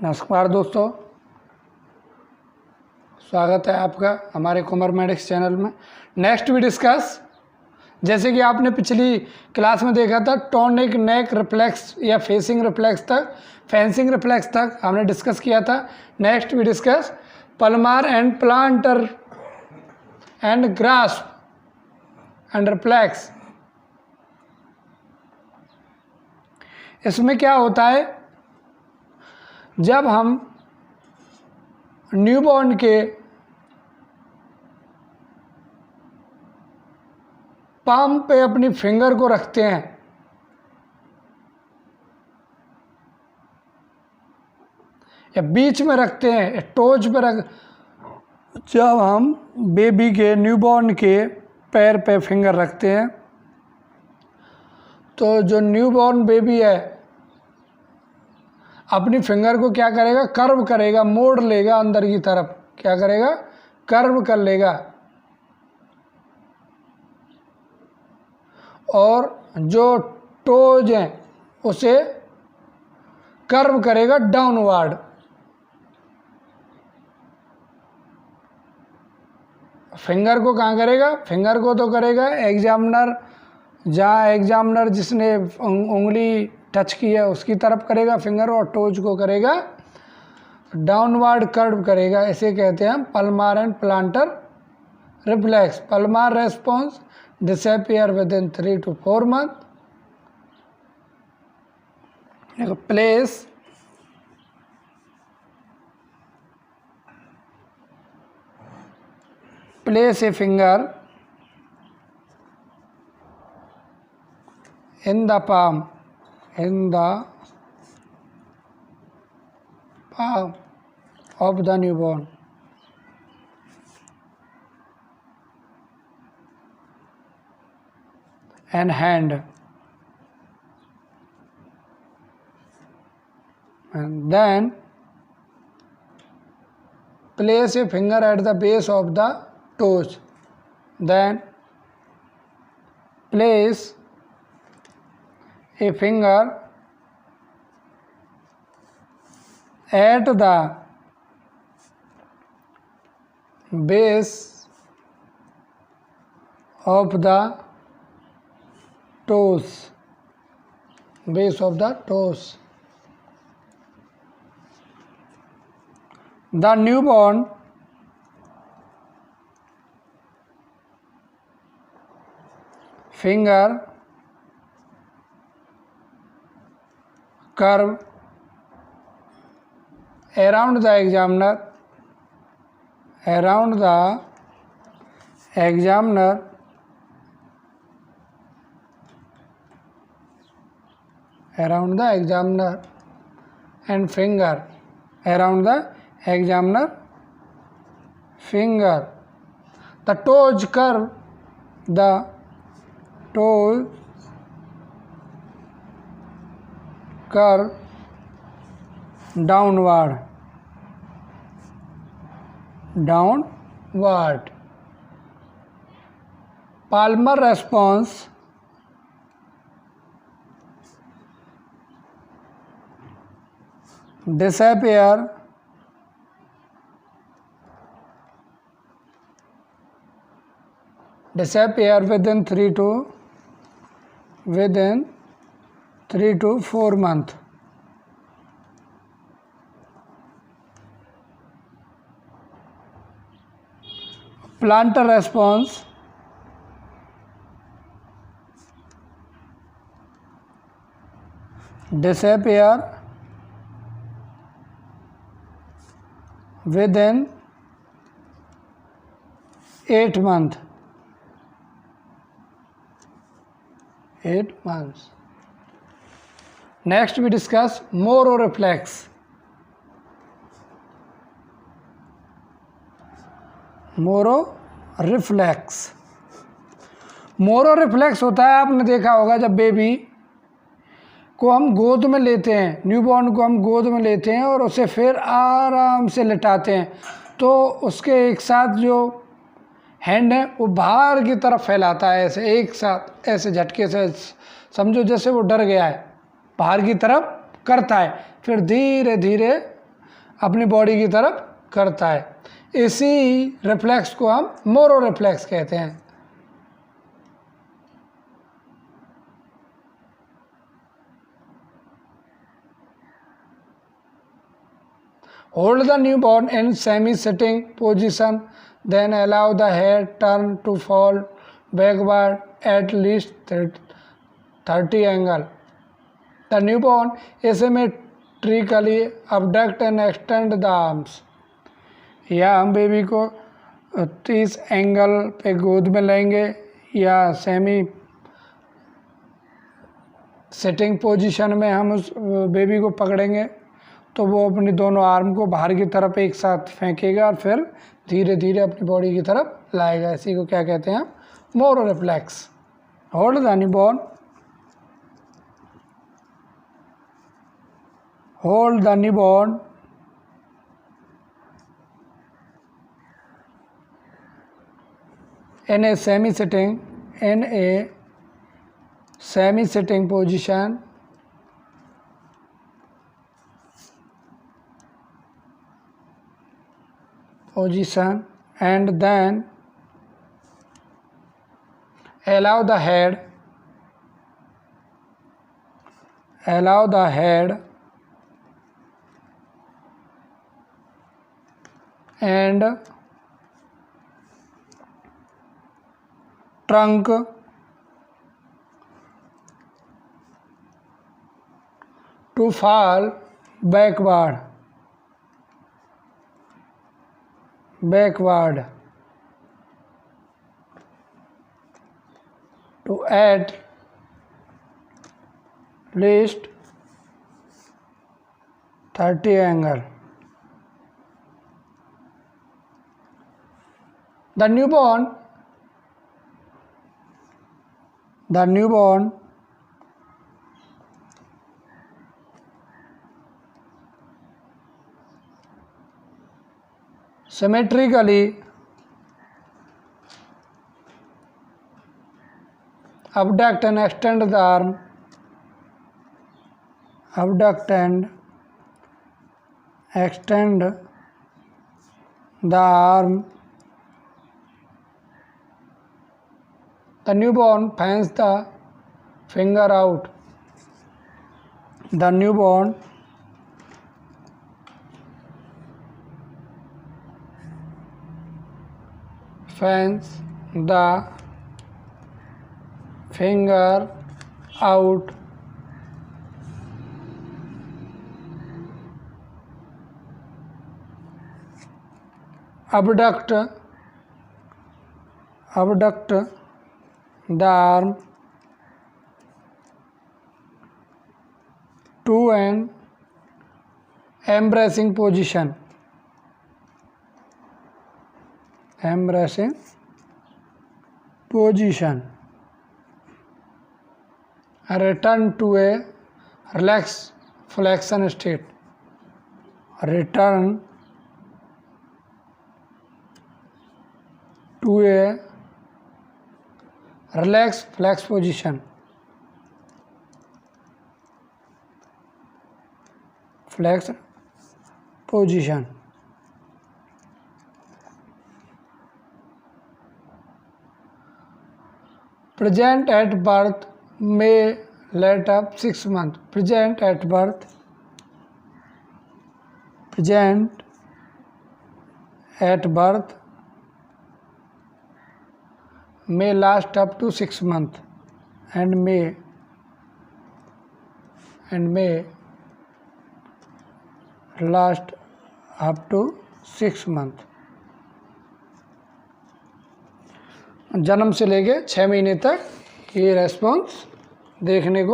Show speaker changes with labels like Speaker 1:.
Speaker 1: नमस्कार दोस्तों, स्वागत है आपका हमारे कुमार मेडिक्स चैनल में। नेक्स्ट वी डिस्कस, जैसे कि आपने पिछली क्लास में देखा था टोनिक नेक रिफ्लेक्स या फेसिंग रिफ्लेक्स तक, फेंसिंग रिफ्लेक्स तक हमने डिस्कस किया था। Next we discuss palmar and plantar and grasp and reflex. इसमें क्या होता है, जब हम न्यूबॉर्न के पाम पे अपनी फिंगर को रखते हैं या बीच में रखते हैं या टोज पे रख, जब हम बेबी के न्यूबॉर्न के पैर पे फिंगर रखते हैं तो जो न्यूबॉर्न बेबी है अपनी फिंगर को क्या करेगा, कर्व करेगा, मोड़ लेगा अंदर की तरफ। क्या करेगा, कर्व कर लेगा। और जो टोज हैं उसे कर्व करेगा डाउनवर्ड। फिंगर को कहाँ करेगा, फिंगर को तो करेगा एग्जामिनर, जहाँ एग्जामिनर जिसने उंगली टच की है उसकी तरफ करेगा फिंगर, और टोज को करेगा डाउनवर्ड कर्व करेगा। इसे कहते हैं palmar and plantar reflex. Palmar response disappear within 3 to 4 months। place a finger in the palm of the newborn and hand, and then place a finger at the base of the toes. Then place a finger at the base of the toes, The newborn finger curve around the examiner, and finger around the examiner finger. The toes curve downward. Palmar response disappear within 3 to 4 months. Plantar response disappear within 8 months. Next we discuss Moro reflex. Moro reflex होता है, आपने देखा होगा जब baby को हम गोद में लेते हैं, न्यूबॉर्न को हम गोद में लेते हैं और उसे फिर आराम से लिटाते हैं तो उसके एक साथ जो हैंड है वो बाहर की तरफ फैलाता है, ऐसे एक साथ ऐसे झटके से, समझो जैसे वो डर गया है, बाहर की तरफ करता है, फिर धीरे धीरे अपनी बॉडी की तरफ करता है। इसी रिफ्लेक्स को हम मोरो रिफ्लेक्स कहते हैं। Hold the newborn in semi-sitting position, then allow the head turn to fall backward at least 30 angle. The newborn asymmetrically abduct and extend the arms. या हम बेबी को 30 एंगल पे गोद में लेंगे या सेमी सिटिंग पोजीशन में हम उस बेबी को पकड़ेंगे, तो वो अपनी दोनों आर्म को बाहर की तरफ एक साथ फेंकेगा और फिर धीरे धीरे अपनी बॉडी की तरफ लाएगा। इसी को क्या कहते हैं? Moro reflex. Hold the newborn, hold the newborn in a semi-sitting position and then allow the head and trunk to fall backward to at least 30 angle. The newborn symmetrically abduct and extend the arm, abduct and extend the arm. The newborn fans the finger out. The newborn fans the finger out. Abduct the arm to an embracing position. Return to a relaxed flexion state. Return to a relaxed flex position. Flex position. Present at birth, may let up 6 months. Present at birth may last up to 6 months and may last up to 6 months. जन्म से लेके 6 महीने तक ये response देखने को